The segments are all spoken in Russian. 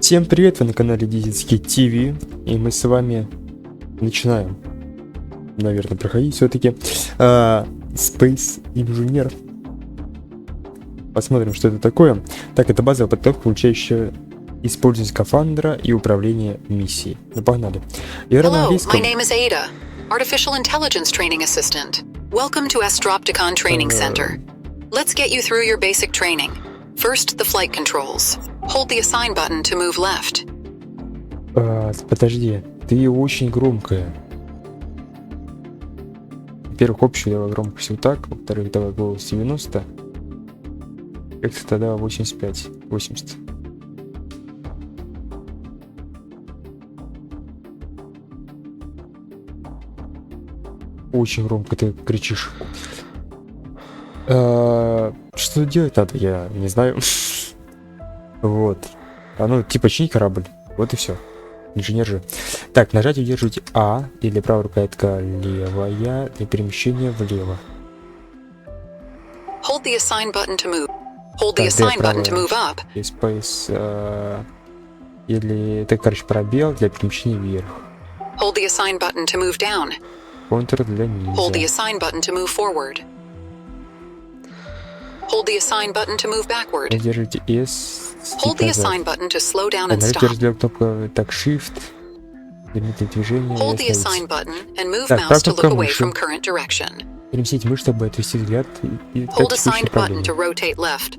Всем привет, вы на канале DiZitskiy TV, и мы с вами начинаем, наверное, проходить все-таки Space Engineer. Посмотрим, что это такое. Так, это базовая подготовка, включающая использование скафандра и управление миссией. Ну, погнали. Игра на английском. My name is Ada, Artificial Intelligence Training Assistant. Welcome to Astropticon Training Center. Let's get you through your basic training. First, the flight controls. Hold the assign button to move left. Подожди, ты очень громкая. Во-первых, общую давай громкость вот так, во-вторых, давай голос 90. Как-то тогда 85, 80. Очень громко ты кричишь. Что делать надо, я не знаю. Вот. Ну, типа чинить корабль. Вот и все. Инженер же. Так, нажать и удерживать А или правая рукоятка левая для перемещения влево. Hold the assign button to move. Hold the assign button to move up. Space, или это, короче, пробел для перемещения вверх. Hold the assign button to move down. Контур для низа. Hold the assign button to move forward. Hold the assign button to move backward. Держите S. Hold the assign button to slow down and Нажмите stop. разделок кнопка так Shift. Верните движение. Hold the assign button and move mouse to look away from current direction. Переместить мышь, чтобы отвести взгляд. Hold assigned button to rotate left.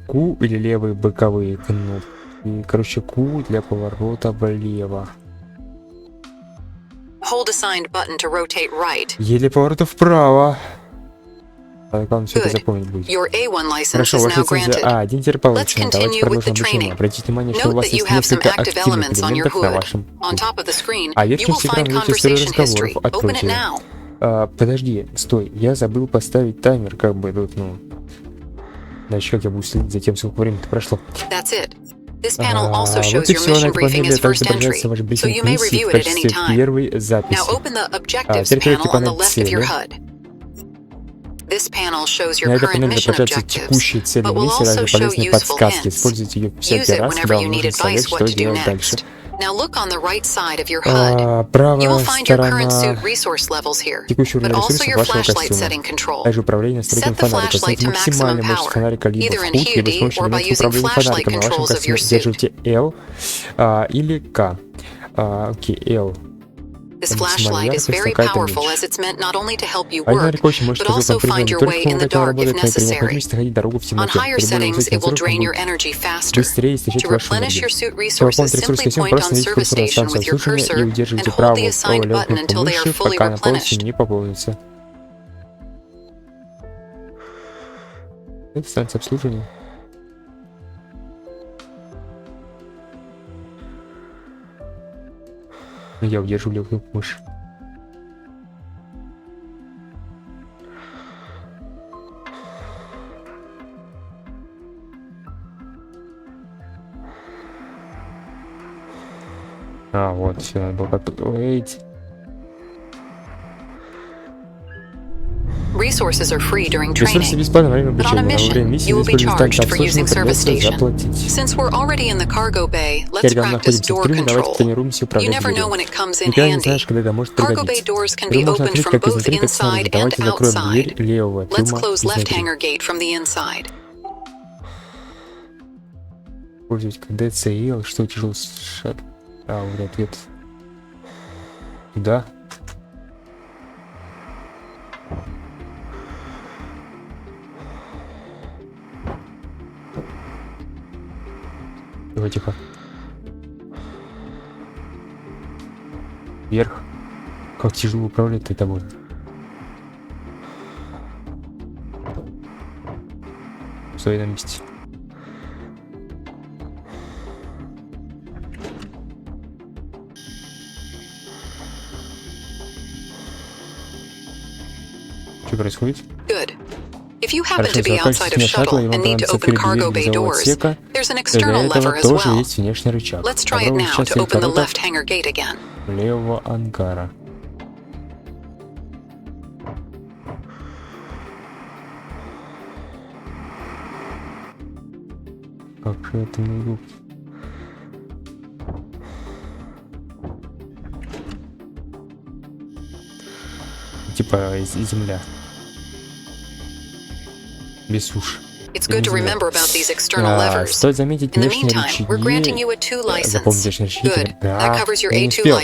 Q или левые боковые кнопки. Короче, Q для поворота влево. Hold assigned button to rotate right. E для поворота вправо. Главное все это запомнить будет. Your A1 license Хорошо, is ваша now лицензия granted. А1 теперь получена. Давайте продолжим обучение. Обратите внимание, что у вас есть несколько активных элементов на вашем пульте. А верхним экраном видите историю разговоров. Откройте ее. Подожди, стой, я забыл поставить таймер, как бы тут, ну... Значит, как я буду следить за тем, сколько времени прошло. This panel also shows Вот и your все, на mission этой briefing панели as также first entry, отображается ваш so брифинг you may миссии review в it at any качестве time. первой записи. Now open the objectives Теперь panel on the панель left of your цели. HUD. This panel shows На your этой current панели mission отображаются objectives, текущие цели but will миссии, also разные show полезные useful подсказки. hints. Используйте ее всякий Use it раз, whenever когда you вам need нужен совет, advice what что to do делать дальше. next. Now look on the right side of your HUD. You will Правая find your current сторона suit resource levels here, текущий but уровень also ресурсов your вашего flashlight костюма. setting control. Также управление Set настройками the фонарика. flashlight Ставьте to maximum максимальную мощность power, фонарика либо either в in путь, либо с HUD помощью or by элементов using управления flashlight фонариком. На вашем controls of your костюме suit. держите L или K. Окей, L. This flashlight is very powerful as it's meant not only to help you Один work, фонарик очень мощный, but also позволит find your вам way in the dark if работать, но и при necessary. необходимости находить дорогу в On темноте. higher При более settings, высоких it will настройках drain он your будет energy faster. быстрее истощать To вашу replenish энергию. your suit Чтобы resources, пополнить ресурс simply костюма, point просто on найдите service курсор на station станцию with your обслуживания и cursor and удерживайте hold the правую assigned левую button кнопку until they are мыши, fully пока она полностью replenished. не пополнится. Это станция обслуживания. Я удерживаю левую кнопку мыши. Вот, все, надо было как-то... Wait. Resources are free during Ресурсы training, бесплатно во время but on a обучения. Во время mission, миссии you will be использовать станцию charged for using обслуживания, service придется station. заплатить. Since we're already in the cargo bay, let's Теперь, когда мы practice находимся в door трюме, давайте control. тренируемся You управлять never know дверью. when it comes in Никогда не handy. знаешь, когда это может Cargo bay пригодиться. doors can be Трюм можно opened открыть from как both изнутри, так и снаружи. inside and Давайте закроем дверь outside. левого Let's трюма close left изнутри. hangar gate from the inside. Использовать как DCL, что тяжело шаг. Вот ответ. Да. Давай, тихо. Вверх. Как тяжело управлять этой тобой. Стой на месте. Что происходит? Good. If you happen to be outside of shuttle and need to open cargo bay doors, there's an external lever as well. Есть внешний рычаг. Let's try it now to open the left hangar gate again. Левого ангара. Как же это не типа земля. Без суши. Стоит заметить внешние рычаги. Запомните внешние рычаги. Да, я не успел.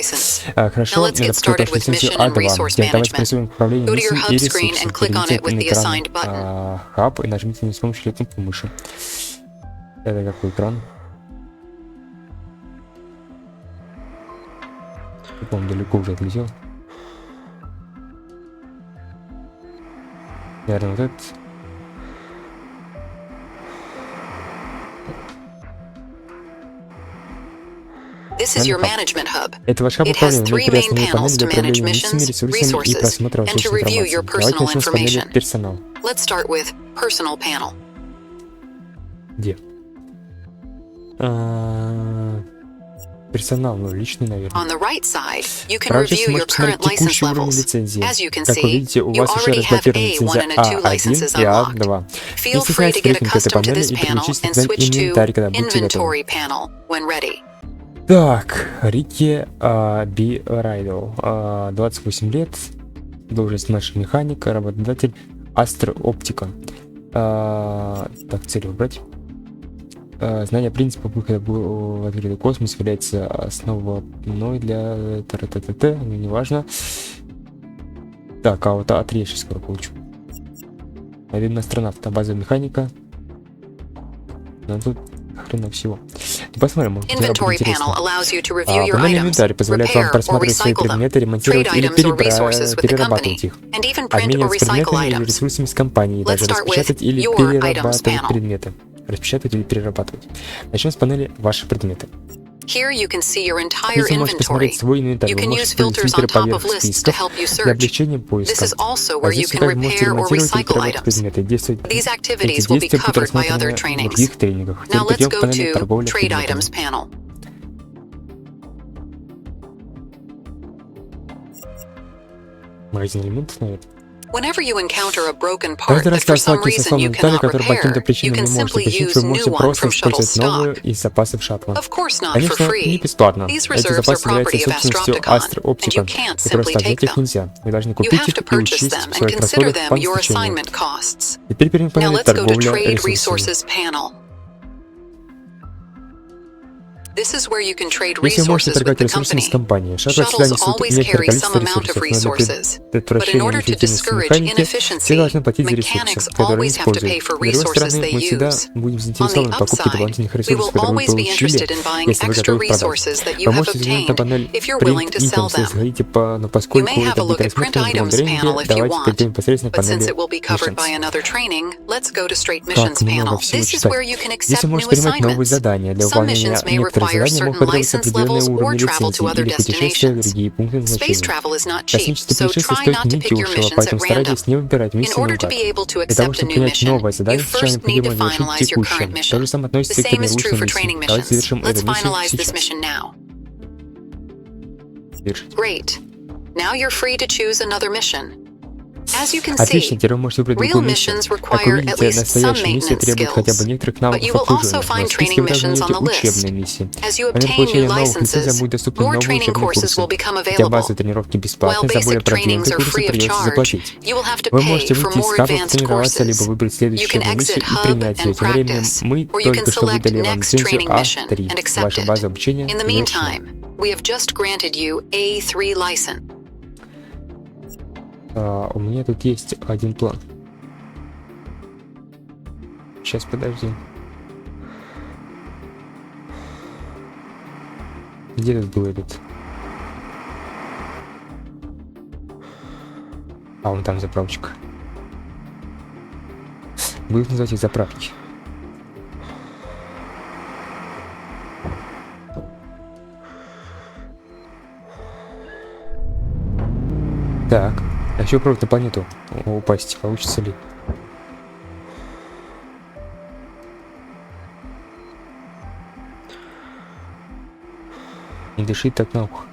Хорошо, это подходит лицензию А2. Теперь давайте приступим к управлению миссией и ресурсами. Перейдите на экран хаб и нажмите на с помощью кнопки мыши. Это какой экран? Он далеко уже отлетел. Наверное, вот этот. Это ваш хаб управления. У него интересные панели для управления миссиями, ресурсами и просмотра вашей информации. Давайте начнем с панели персонал. Где? Персонал, ну, личный, наверное. Правда, вы можете посмотреть текущий уровень лицензии. Как вы видите, у вас уже разблокирована лицензия А1 и А2. Не стесняйтесь кликнуть этой панели и переключить на инвентарь, когда будете готовы. Так, Рики Би Райдл, 28 лет, должность младший механик, работодатель Астр Оптика. Так, цель выбрать. Знание принципов выхода в открытый космос является основной для неважно. Так, а вот А3 я сейчас скоро получу. Наверное, астронавта, база механика. Ну тут хрена всего. Посмотрим, может быть, будет интересно. Панель инвентарь позволяет вам просматривать свои предметы, ремонтировать или перерабатывать их, обмениваться предметами или ресурсами с компанией, даже распечатать или перерабатывать предметы. Начнем с панели «Ваши предметы». Здесь вы можете посмотреть свой инвентарь, вы можете использовать фильтры поверх списков для облегчения поиска. А здесь вы также можете ремонтировать и перерабатывать предметы. Эти действия будут рассмотрены в других тренингах. Теперь перейдем к панели торговли предметами. Магазин элементов, наверное. Каждый раз, когда сталкиваетесь с сломанной деталью, которая по каким-то причинам не может починить, вы можете просто использовать новую из запасов шаттла. Конечно, не бесплатно. Эти запасы являются собственностью Астр Оптика, и просто отжать их нельзя. Вы должны купить их и учесть в своих расходах по назначению. Теперь перейдем к панели торговля ресурсами. Здесь вы можете торговать ресурсами с компанией. Шаттлы всегда несут некоторое количество ресурсов, но для предотвращения неэффективности механики все должны платить за ресурсы, которые они используют. С другой стороны, мы всегда будем заинтересованы в покупке дополнительных ресурсов, которые вы получили, если вы готовы их продать. Вы можете взглянуть на панель Print Items, если хотите, но поскольку это будет рассмотрено в другом тренинге, давайте перейдем непосредственно к панели Missions. Так, много всего читать. Здесь вы можете принимать новые задания. Для выполнения некоторых задания могут потребоваться определенные уровни лицензии или путешествия в другие пункты назначения. Космические путешествия стоят недешево, поэтому старайтесь не выбирать миссию наугад. Для того, чтобы принять новое задание, сначала необходимо завершить текущее. То же самое относится и к тренирующим миссиям. Давайте завершим эту миссию сейчас. Отлично, теперь вы можете выбрать другую миссию. Как вы видите, настоящая миссия требует хотя бы некоторых навыков обслуживания, но в списке вы также найдете учебные миссии. По мере получения новых лицензий будет доступны новые учебные курсы. Хотя базовые тренировки бесплатны, за более продвинутые курсы придется заплатить. Вы можете выйти из хабов, тренироваться, либо выбрать следующую учебную миссию и принять ее. Тем временем мы только что выдали вам лицензию А3. Ваша база обучения завершена. У меня тут есть один план. Сейчас, подожди. Где тут был этот? А, вон там заправочка. Будем называть их заправки. Так. А еще пробовать на планету упасть. Получится ли? Не дыши так на ухо.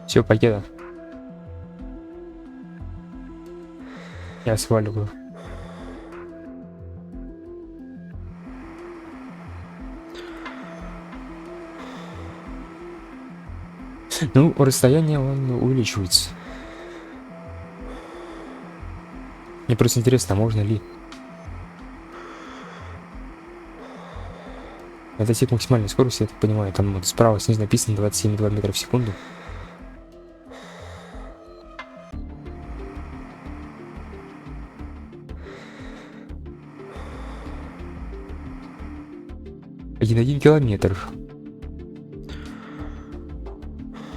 Все, покеда. Я сваливаю. Ну, расстояние он увеличивается. Мне просто интересно, а можно ли? Это тип максимальной скорости, я так понимаю. Там вот справа снизу написано 27,2 метра в секунду. Один километр.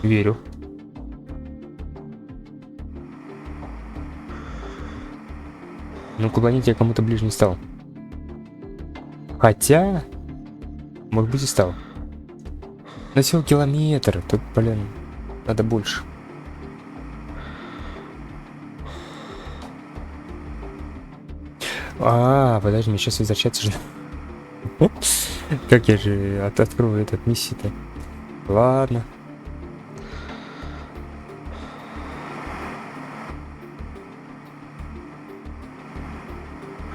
Верю. Ну, к планете я кому-то ближе не стал. Хотя... Может быть и стал. Но всего километр. Тут, блин, надо больше. Подожди, мне сейчас возвращаться же. Как я же открою этот миссию-то? Ладно.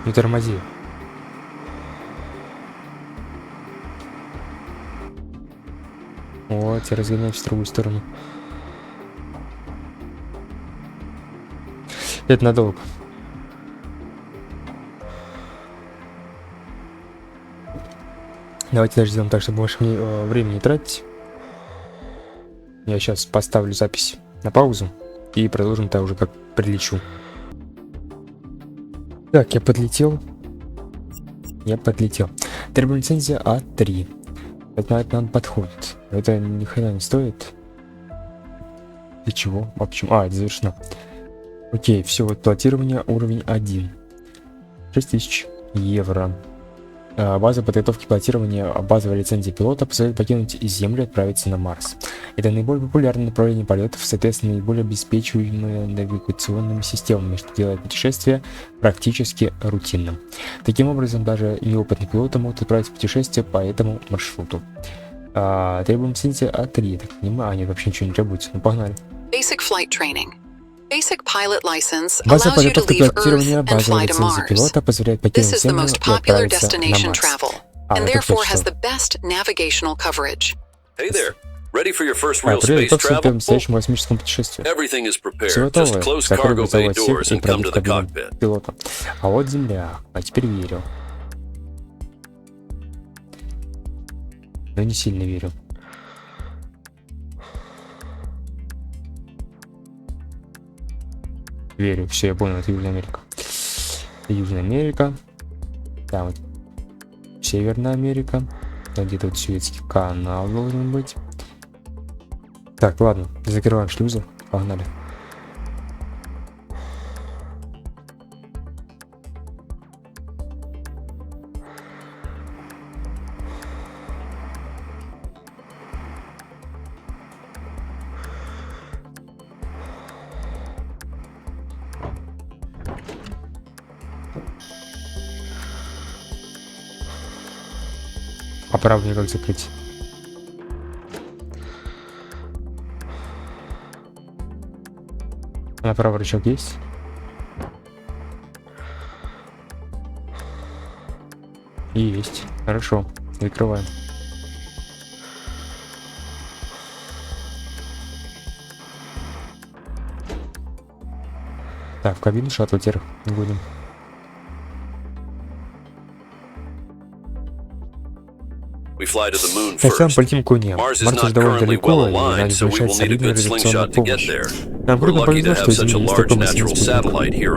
Не тормози. Вот, я разгоняюсь в другую сторону. Это надолго. Давайте даже сделаем так, чтобы больше времени не тратить. Я сейчас поставлю запись на паузу и продолжим там уже как прилечу. Так, я подлетел. Требуем лицензия А3. Это нам подходит. Это ни хрена не стоит. Для чего? А почему? Это завершено. Окей, все, вот плотирование уровень 1. 6000 евро. База подготовки пилотирования, базовая лицензия пилота позволяет покинуть Землю и отправиться на Марс. Это наиболее популярное направление полетов, соответственно, наиболее обеспечиваемое навигационными системами, что делает путешествие практически рутинным. Таким образом, даже неопытные пилоты могут отправиться в путешествие по этому маршруту. Требуем лицензии А3, так понимаю. Нет, вообще ничего не требуется. Ну, погнали. Basic flight training. Basic pilot license База allows you to подготовки leave Earth пилотирования, and базовая fly to лицензия Mars. пилота позволяет This покинуть is the Землю most и popular отправиться на destination Марс. travel, and это therefore has точно. the best navigational coverage. Hey there. Ready for your first real Привет, space готов к travel? настоящему космическому путешествию. Everything is Все prepared. Just готово. close Закрой cargo bay грузовой отсек doors и and come пройди to в the кабину cockpit. пилота. А вот Земля. А теперь верю. Но не сильно верю. Верю. Все, я понял, это Южная Америка. Южная Америка. Там вот Северная Америка. Там где-то вот Суэцкий канал должен быть. Так, ладно, закрываем шлюзы. Погнали. А правда никак закрыть? Направо рычаг есть? Есть. Хорошо. Закрываем. Так, в кабину шаттла теперь будем. Сначала полетим к Луне. Марс уже довольно далеко, и надо замечать солидную радиационную помощь. Нам крупно повезло, что Земля есть такой массивный спутник.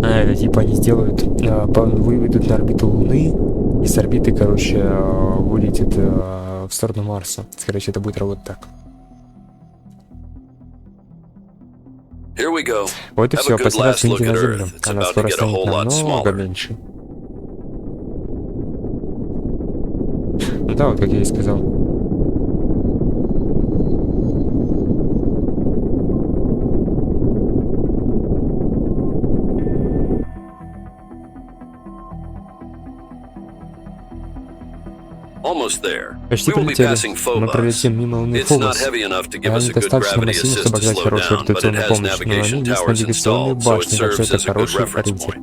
Это типа они сделают, выведут на орбиту Луны, и с орбиты, короче, вылетит в сторону Марса. Короче, это будет работать так. Вот и все, последний раз взгляните на Землю. Она скоро станет намного меньше. Ну да, вот как я и сказал. Почти прилетели. Мы пролетим мимо Луны Фобос. Она недостаточно массивна, чтобы оказать хорошую радиационную помощь, но на ней есть навигационные башни, так что это хороший ориентир.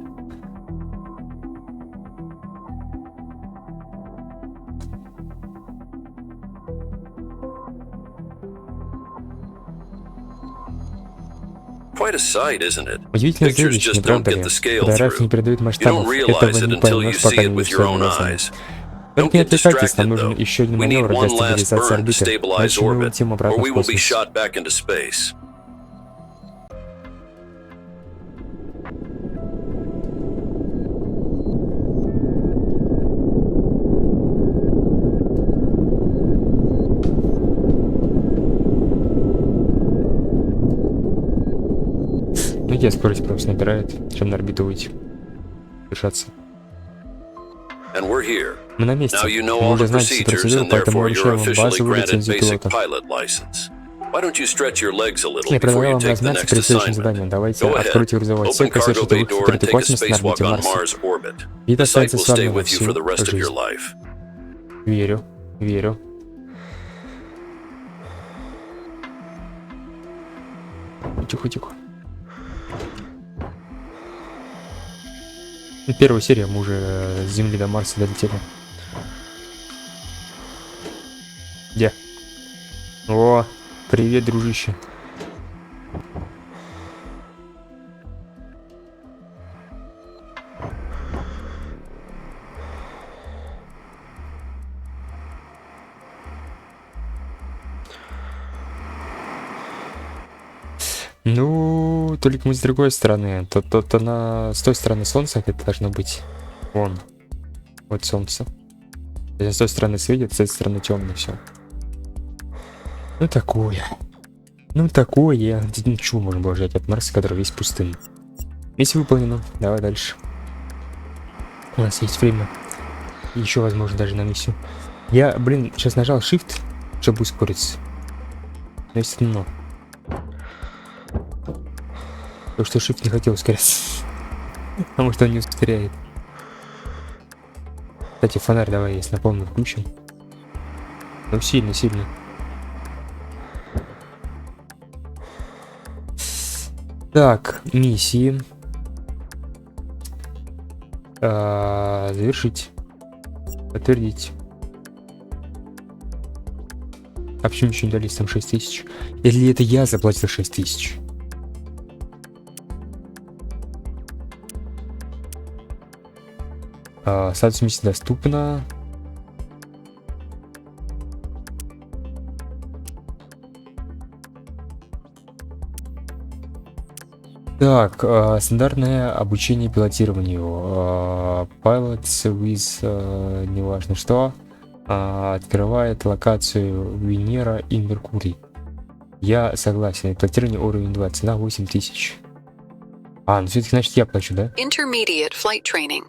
Quite a sight, isn't it? Удивительное Pictures зрелище, just не don't правда get ли? the scale Фотографии не through. передают You don't масштабов. realize Этого it не until you поймешь, see пока it не with увидишь your own своими глазами. eyes. Только Don't не get отвлекайтесь, нам distracted, нужен though. еще один We need маневр для one last стабилизации burn to орбиты. stabilize Иначе мы orbit, улетим or обратно we в will be космос. shot back into space. Ну, где скорость просто набирает, чем на орбиту выйти. Дышаться. And we're here. Мы на месте. Now you know Мы all уже the знаете все procedures, процедуры, and поэтому therefore you're вручаем вам officially базовую granted лицензию basic пилота. pilot license. Why don't you stretch your legs a little Я before предлагаю you вам take the размяться next перед следующим заданием. assignment? Давайте Go ahead. откройте грузовой отсек Open и cargo совершите bay выход в door and открытый take a космос на spacewalk орбите on Марса. Mars orbit. Вид The site останется will с stay вами на with you for the всю rest of your жизнь. life. Верю, верю. Тихо-тихо. Первая серия, мы уже с Земли до Марса долетели. Где? О, привет, дружище. Ну, только мы с другой стороны. То с той стороны солнца это должно быть. Вон. Вот солнце. С той стороны светит, с этой стороны темно все. Ну такое. Ну такое. Ничего можно было ждать от Марса, который весь пустынный. Миссия выполнена. Давай дальше. У нас есть время. Еще, возможно, даже на миссию. Я, сейчас нажал Shift, чтобы ускориться. Но есть но. Потому что Shift не хотел ускоряться. Потому что он не ускоряет. Кстати, фонарь давай, если напомню, включим. Ну, сильно. Так, миссии. Завершить. Подтвердить. А почему еще не дались там 6000? Или это я заплатил 6000? Статус миссии доступна. Так, стандартное обучение пилотированию. Pilots with неважно что. Открывает локацию Венера и Меркурий. Я согласен. Пилотирование уровень 2. Цена 8000. Ну все-таки значит я плачу, да? Intermediate flight training.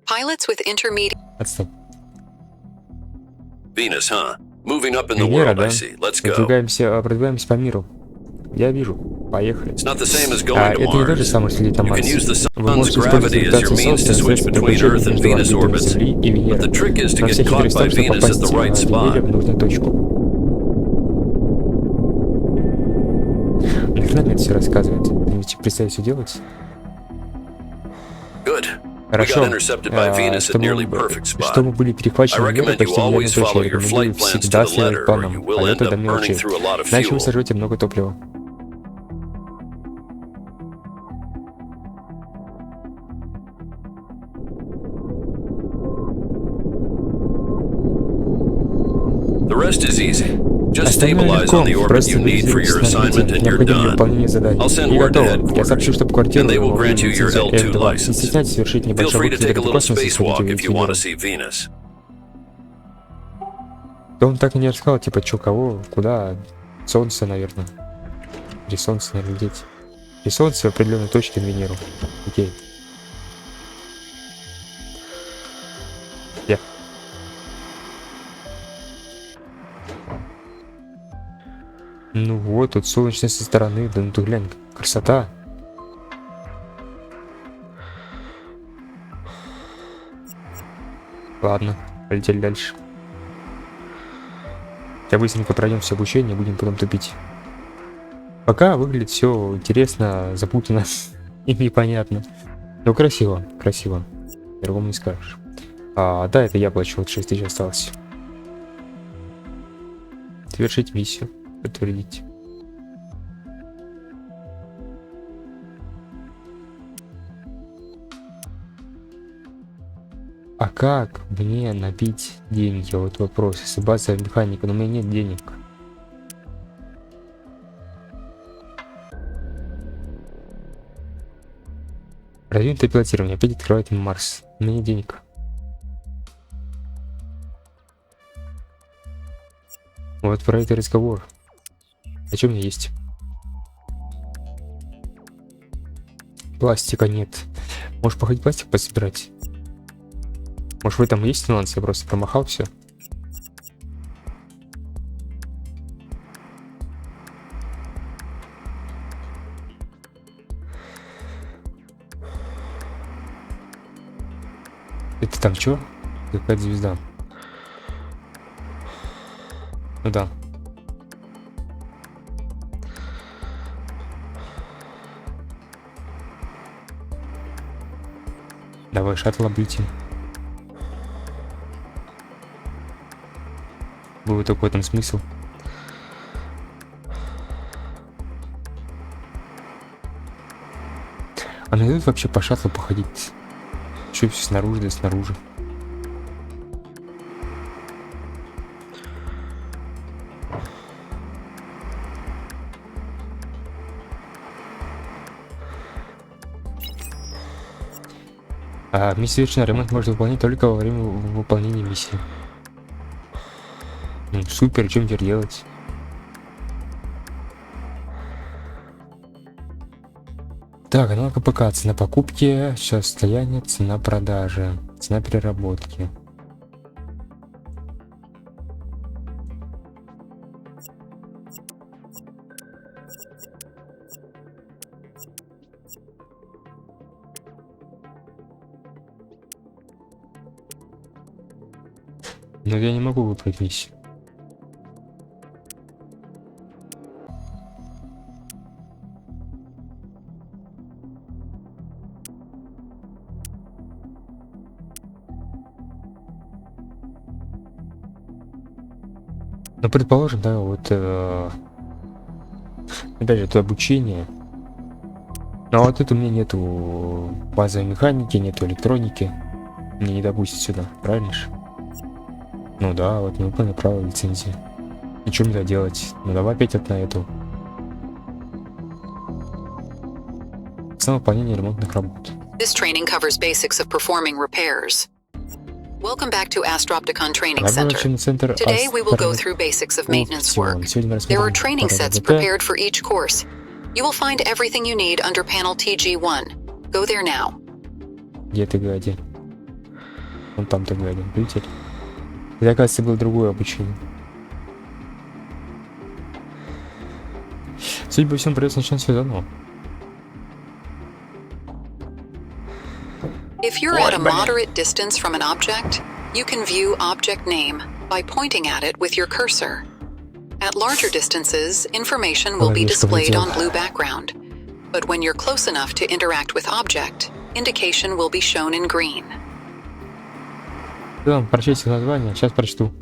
Pilots with intermediate. Отстань. Venus, huh? Moving up in the Венера, world, да? I see. Let's go. Продвигаемся по миру. Я вижу. Поехали. It's not the same as going to Это не то же Mars. самое, что лететь на You Марс. can use the Вы sun's можете использовать gravity as your гравитацию means to Солнца switch средства between переключения Earth and между Venus орбитами orbits. Земли и But Венеры. the trick is to Но get вся caught хитрость в by том, чтобы Venus at попасть the right Земле spot. в нужную точку. Нахрена мне это все рассказывает? Представить все делать? Good. We Хорошо, got intercepted by Venus at nearly perfect что spot. мы были I перехвачены Венерой recommend you почти в always идеальной точке. follow Я your рекомендую flight plans to всегда the следовать letter, or планам. you will end Полеты до up burning мелочей. through a lot of Иначе вы fuel. сожжете много топлива. The rest is easy. Just Остальное stabilize on легко. the orbit Просто you need for your стабилизируйтесь на assignment орбите, and you're необходимо для done. выполнения заданий. I'll send И word to готово. Я headquarters, сообщу, чтобы квартиру and they will могли grant you your лицензию L2 F2. Не license. стесняйтесь совершить Feel небольшой free to выход в take a открытый little космос и сходить spacewalk if увидеть you want to Венеру. see Venus. Да он так и не рассказал, типа, что, кого, куда. Солнце, наверное. При солнце, наверное, лететь. При солнце в определенной точке на Венеру. Окей. Где? Ну вот, тут солнечная со стороны. Да ну ты глянь, красота. Ладно, полетели дальше. Сейчас быстренько пройдем все обучение, будем потом тупить. Пока выглядит все интересно, запутанно и непонятно. Но красиво, красиво. Другому не скажешь. Да, это я плачу, вот 6000 осталось. Завершить миссию. Подтвердить. как мне набить деньги? Вот вопрос. Если базовая механика, но у меня нет денег. Продвинутое пилотирование. Опять открывает Марс. У меня нет денег. Вот про это разговор. О чем у меня есть? Пластика нет. Можешь походить пластик пособирать? Может в этом есть нюанс? Я просто промахал все. Это там что? Какая-то звезда. Ну да. Давай шаттл облетим. Был такой там смысл. А найдут вообще по шаттлу походить? Что все снаружи да снаружи? А месячный ремонт можно выполнять только во время выполнения миссии. Ну, супер, чем теперь делать? Так, ну КПК, цена покупки, сейчас состояние, цена продажи, цена переработки. Но я не могу выбрать миссию. Ну, предположим, да, вот опять же, это обучение. Но вот тут у меня нету базовой механики, нету электроники. Мне не допустят сюда, правильно же? Ну да, вот не выполнил право лицензии. Ничего нельзя делать. Ну давай опять на эту. Самовыполнение ремонтных работ. This training covers basics of performing repairs. Welcome back to Astropticon Training Center. Today we will go through basics of maintenance work. There are training sets prepared for each course. You will find everything you need under panel TG1. Go there now. Где ты, гади? Вон там ты, гади. Видите? Это, оказывается, было другое обучение. Судя по всему, придется начинать все заново. If you're at a moderate distance from an object, you can view object name by pointing at it with your cursor. At larger distances, information will be displayed on blue background. But when you're close enough to interact with object, indication will be shown in green. Да, прочесть название, сейчас прочту.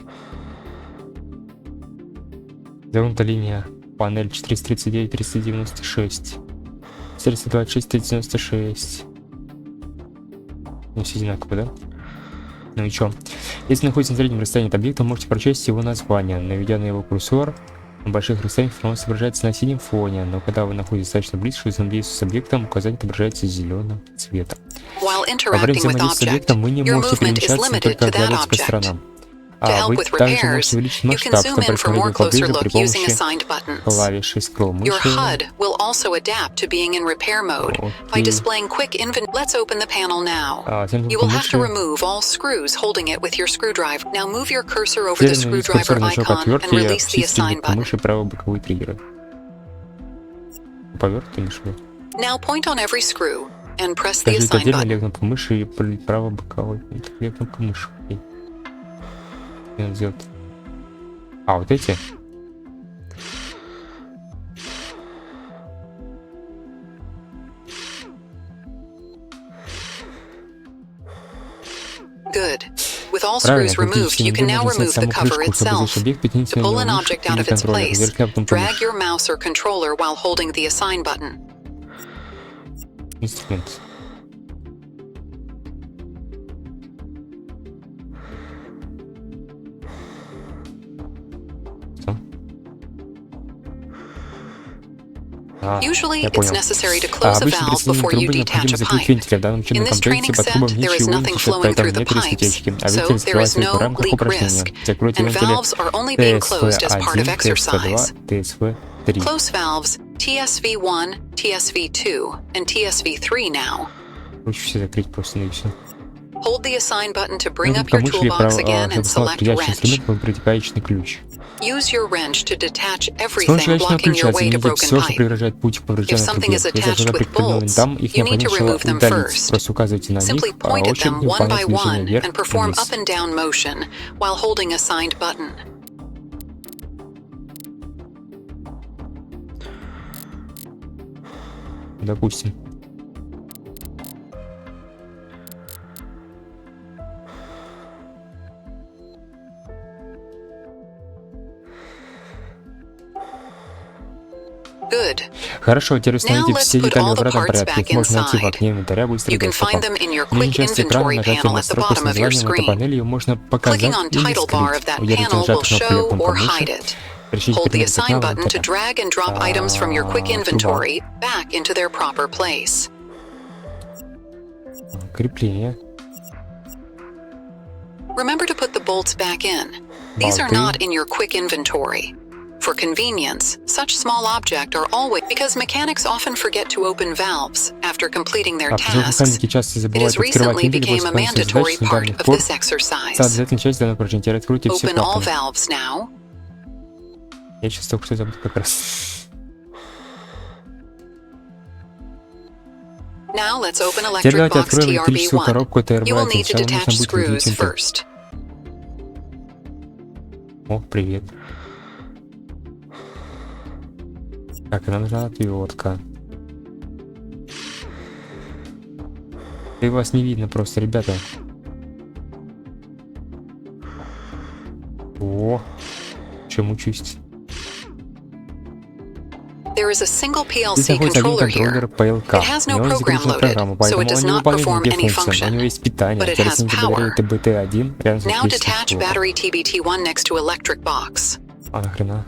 Завернута линия, панель 439, 396, 426, 396. Ну, все одинаково, да? Ну и чё? Если находится на среднем расстоянии от объекта, можете прочесть его название. Наведя на его курсор, на больших расстояниях информация отображается на синем фоне, но когда вы находитесь достаточно близко, что взаимодействие с объектом, указание отображается зеленым цветом. Во время взаимодействия с объектом вы не можете перемещаться, только оглядываться по сторонам. А вы также можете увеличить масштаб, чтобы происходило поближе при помощи клавиши скролл мыши. Let's open the panel now. You will have to remove all screws holding it with your screwdriver. Now move your cursor over the screwdriver icon and release the assign button. Now point on every screw and press the assign button. А, вот эти? Good. With all screws removed, you can now remove the cover itself. To pull an object out of its place, drag your mouse or controller while holding the assign button. Инструмент. что? Usually, Я it's понял. necessary to close a Обычно valve при before you трубы detach необходимо a закрыть pipe. вентиль. В данном In учебном this комплекте training под трубом set, there is ничего не nothing течет, flowing поэтому through the нет риска pipes, течки. А so вентиль there закрывается is только в no рамках leak упражнения. risk, Закройте and вентили valves are only being closed as part of TSV1, exercise. TSV2, TSV3. Close valves TSV1, TSV2, and TSV3 now. Лучше все закрыть просто и все. Hold the assign button to bring Нужно up your помочь ли toolbox again and чтобы select придячий wrench. инструмент противогаечный ключ. Use your wrench to detach С помощью everything гаечного blocking ключа your way to замените broken все, что pipe. преграждает путь к If поврежденной something трубе. is Если attached что-то with прикреплено bolts, винтам, их you need to необходимо remove them удалить. first. Просто указывайте на Simply них по point at them очереди, one by выполняйте движение one вверх and и perform вниз. up and down motion while holding assigned button. Допустим. Good. Хорошо, теперь установите Now все let's put детали в all the обратном parts порядке. back Их можно найти в inside. окне инвентаря быстрый You can доступ. find them in your В quick нижней части экрана inventory нажатием panel на at the строку с bottom of your названием этой screen. панели ее можно показать Clicking on или title bar of скрыть. that Удержите panel will нажатую кнопку show левым or помыше. hide it. Переключите Hold the перемены assign окна button to инвентаря. drag and drop items from your quick inventory back into their proper place. Крепление. Remember to put the bolts back in. These are Болты. not in your quick inventory. For convenience, such small objects are always because mechanics often forget to open valves after completing their Поскольку tasks. механики часто It забывают has открывать recently вентили became после a выполнения mandatory задач с part недавних of пор. this exercise. Это обязательная часть данного упражнения. Теперь откройте все Open all клапаны. valves now. Я сейчас только что забыл как раз. Now let's open Теперь electric давайте box откроем электрическую TRB1. коробку You will TRB1. need to Сначала detach нужно будет screws выделить винты. first. О, привет. Так, нам нужна отвертка. И вас не видно просто, ребята. О, чем учусь. There is a single PLC Здесь находится один controller контроллер here. PLK. It has У no него есть program загруженная loaded, программа, so поэтому it does он не not выполняет perform никаких any функций. У него function. есть питание. But it Теперь has снимите батарею power. TBT1 рядом с Now электрическим detach блоком. battery TBT1 next to electric box. А нахрена?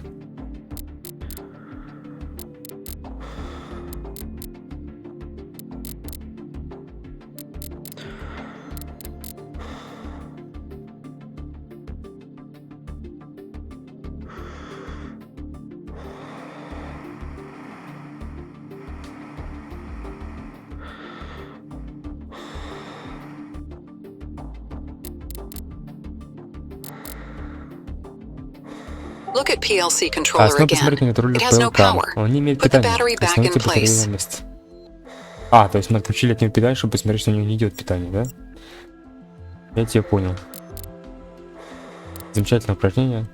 Look at PLC А controller снова again. посмотрите на контроллер It has no PLK. power. Он не имеет Put the питания. battery back in Установите батарею place. на место. А, то есть мы отключили от него питание, чтобы посмотреть, что у него не идет питание, да? Я тебя понял. Замечательное упражнение.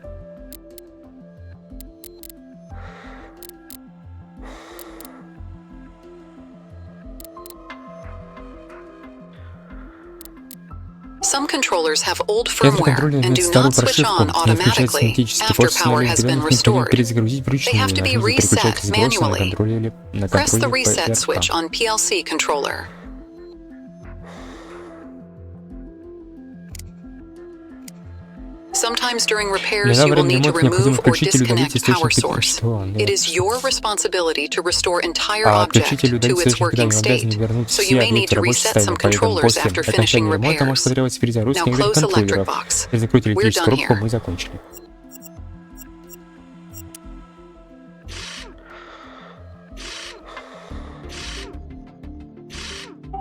Some controllers have old Некоторые firmware контроллеры and имеют do старую not switch прошивку, on не включается automatically автоматически. after После power установления has been питания необходимо restored. перезагрузить They вручную. have to be Нажмите переключатель reset сброса на manually. Press the контроллере reset switch PRK. on PLC controller. Sometimes during repairs, Иногда you во will время need to ремонта необходимо remove or включить или удалить disconnect power источник source. питания. It is your responsibility to restore entire А object отключить или to удалить its источник working питания обязаны state, вернуть so you все may need объекты to рабочего reset some состояния. Поэтому controllers после after finishing окончания ремонта может repairs. потребоваться перезагрузка Now некоторых close electric контроллеров. box. Если закройте We're электрическую done коробку, here. мы закончили.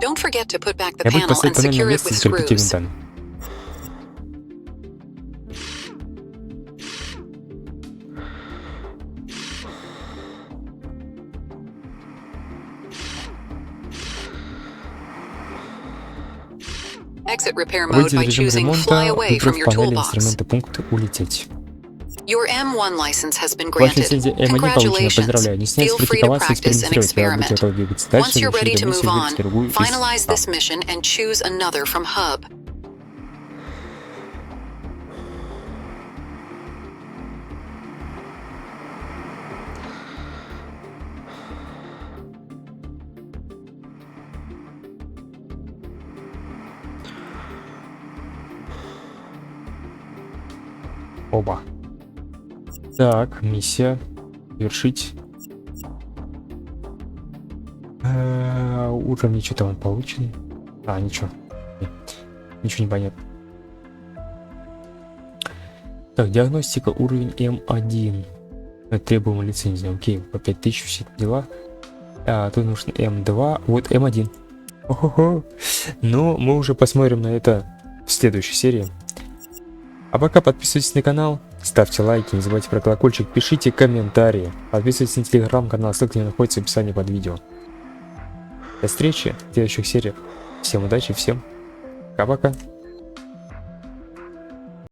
Don't forget to put back the Я буду panel поставить and панель на secure it место и with закрепите screws. винтами. Exit repair mode Выйдите by из режима choosing Fly ремонта, Away from выбрав your панель toolbox. инструмента пункт «Улететь». Your M1 license has been Ваша granted. лицензия М1 получена, Congratulations. поздравляю. Не стесняйтесь Feel free to практиковаться и practice and экспериментировать. Когда вы будете experiment. готовы двигаться Once дальше, you're ready решите to move миссию, on, выберите другую из finalize this АП. mission and choose another from Hub. Оба. Так, миссия. Завершить. Уровни что-то он получен. Ничего. Ничего не понятно. Так, диагностика, уровень М1. Требуемая лицензия. Окей, по 5000 все эти дела. Тут нужно М2. Вот М1. Ого-го. Но мы уже посмотрим на это в следующей серии. А пока подписывайтесь на канал, ставьте лайки, не забывайте про колокольчик, пишите комментарии. Подписывайтесь на телеграм-канал, ссылка находится в описании под видео. До встречи в следующих сериях. Всем удачи, всем пока-пока.